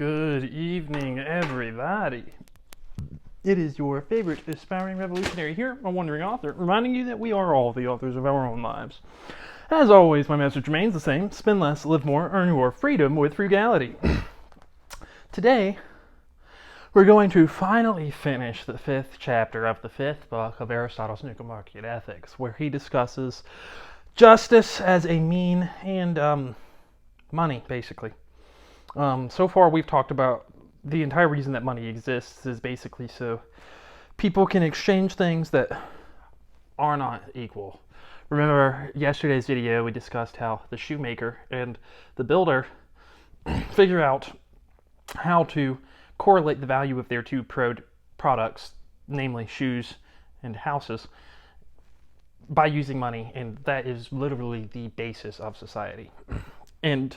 Good evening, everybody. It is your favorite aspiring revolutionary here, a wandering author, reminding you that we are all the authors of our own lives. As always, my message remains the same: spend less, live more, earn your freedom with frugality. Today, we're going to finally finish the 5th chapter of the 5th book of Aristotle's Nicomachean Ethics, where he discusses justice as a mean and money, basically. So far, we've talked about the entire reason that money exists is basically so people can exchange things that are not equal. Remember yesterday's video, we discussed how the shoemaker and the builder figure out how to correlate the value of their two products, namely shoes and houses, by using money, and that is literally the basis of society. And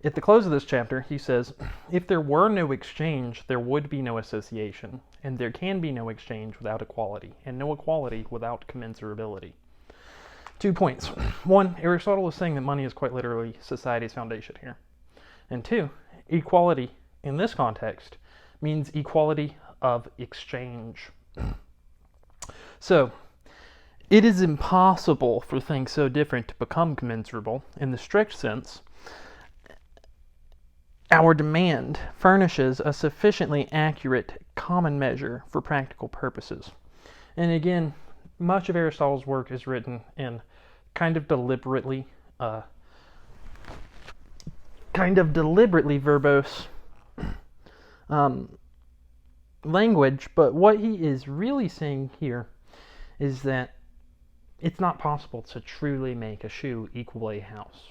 at the close of this chapter, he says, if there were no exchange, there would be no association, and there can be no exchange without equality, and no equality without commensurability. 2 points. 1, Aristotle is saying that money is quite literally society's foundation here. And 2, equality in this context means equality of exchange. So, it is impossible for things so different to become commensurable in the strict sense. Our demand furnishes a sufficiently accurate common measure for practical purposes. And again, much of Aristotle's work is written in kind of deliberately verbose language, but what he is really saying here is that it's not possible to truly make a shoe equal a house.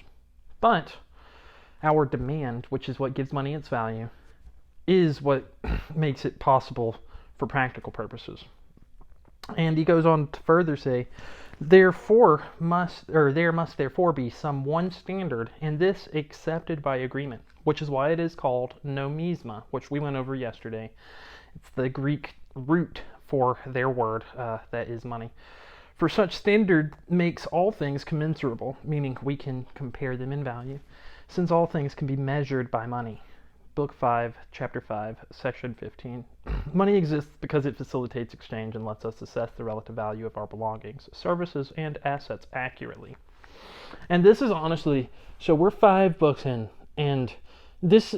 But our demand, which is what gives money its value, is what makes it possible for practical purposes. And he goes on to further say, there must therefore be some one standard, and this accepted by agreement, which is why it is called nomisma, which we went over yesterday. It's the Greek root for their word, that is money. For such standard makes all things commensurable, meaning we can compare them in value, since all things can be measured by money. Book 5, Chapter 5, Section 15. Money exists because it facilitates exchange and lets us assess the relative value of our belongings, services, and assets accurately. And this is honestly, so we're 5 books in, and this,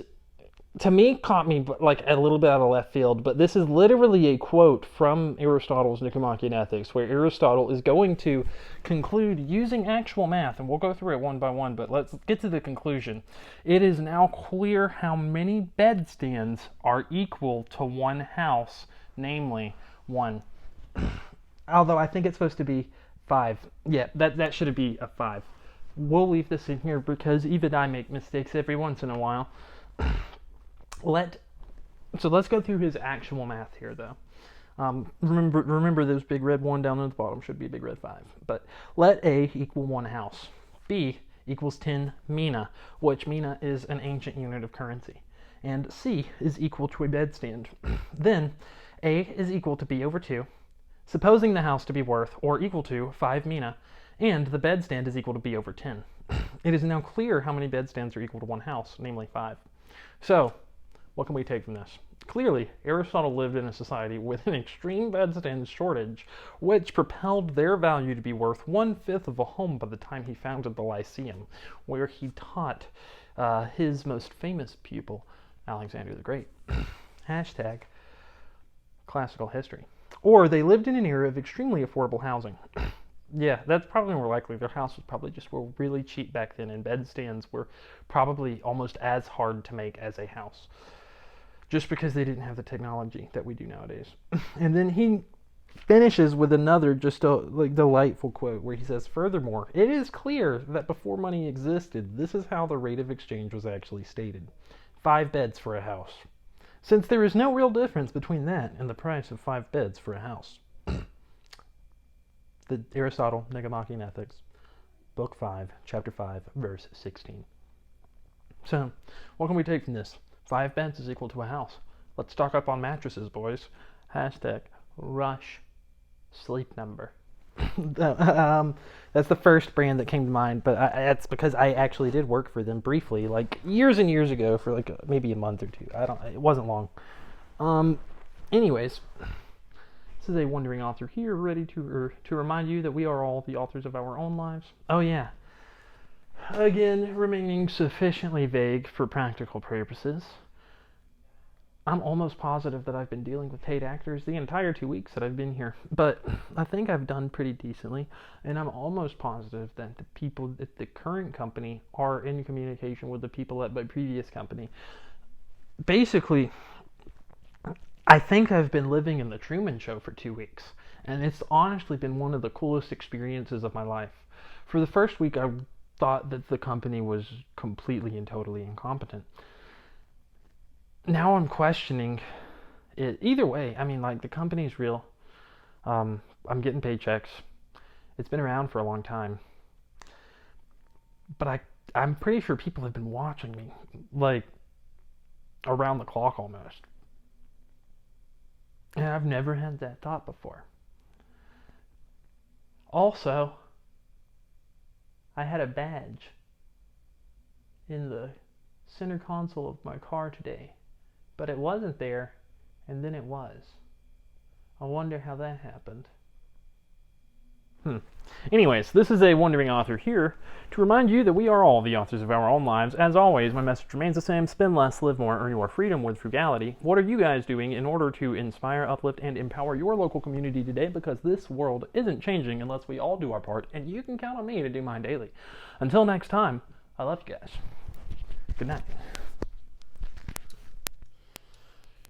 to me, caught me like a little bit out of left field, but this is literally a quote from Aristotle's Nicomachean Ethics, where Aristotle is going to conclude using actual math, and we'll go through it one by one, but let's get to the conclusion. It is now clear how many bedstands are equal to one house, namely 1. Although I think it's supposed to be 5. Yeah, that should be a 5. We'll leave this in here because even I make mistakes every once in a while. So let's go through his actual math here, though. Remember those big red 1 down at the bottom should be a big red 5. But let A equal 1 house. B equals 10 mina, which mina is an ancient unit of currency. And C is equal to a bedstand. Then A is equal to B over 2, supposing the house to be worth or equal to 5 mina, and the bedstand is equal to B over 10. It is now clear how many bedstands are equal to one house, namely 5. So, what can we take from this? Clearly, Aristotle lived in a society with an extreme bedstand shortage, which propelled their value to be worth 1/5 of a home by the time he founded the Lyceum, where he taught his most famous pupil, Alexander the Great. Hashtag classical history. Or they lived in an era of extremely affordable housing. Yeah, that's probably more likely. Their house was probably just really cheap back then, and bedstands were probably almost as hard to make as a house, just because they didn't have the technology that we do nowadays. And then he finishes with another just a delightful quote where he says, furthermore, it is clear that before money existed, this is how the rate of exchange was actually stated: 5 beds for a house, since there is no real difference between that and the price of 5 beds for a house. The Aristotle Nicomachean Ethics, Book 5, Chapter 5, Verse 16. So, what can we take from this? 5 beds is equal to a house. Let's stock up on mattresses, boys. Hashtag rush sleep number. That's the first brand that came to mind, but that's because I actually did work for them briefly, like years and years ago, for like maybe a month or two. It wasn't long. Um, anyways, this is a wandering author here, ready to remind you that we are all the authors of our own lives. Oh yeah. Again, remaining sufficiently vague for practical purposes. I'm almost positive that I've been dealing with paid actors the entire 2 weeks that I've been here, but I think I've done pretty decently, and I'm almost positive that the people at the current company are in communication with the people at my previous company. Basically, I think I've been living in the Truman Show for 2 weeks, and it's honestly been one of the coolest experiences of my life. For the first week, I thought that the company was completely and totally incompetent. Now I'm questioning it. Either way, I mean, like, the company's real. I'm getting paychecks. It's been around for a long time. But I'm pretty sure people have been watching me, like, around the clock almost. And I've never had that thought before. Also, I had a badge in the center console of my car today, but it wasn't there, and then it was. I wonder how that happened. Anyways, this is a wandering author here to remind you that we are all the authors of our own lives. As always, my message remains the same: spend less, live more, earn your freedom with frugality. What are you guys doing in order to inspire, uplift, and empower your local community today? Because this world isn't changing unless we all do our part, and you can count on me to do mine daily. Until next time, I love you guys. Good night.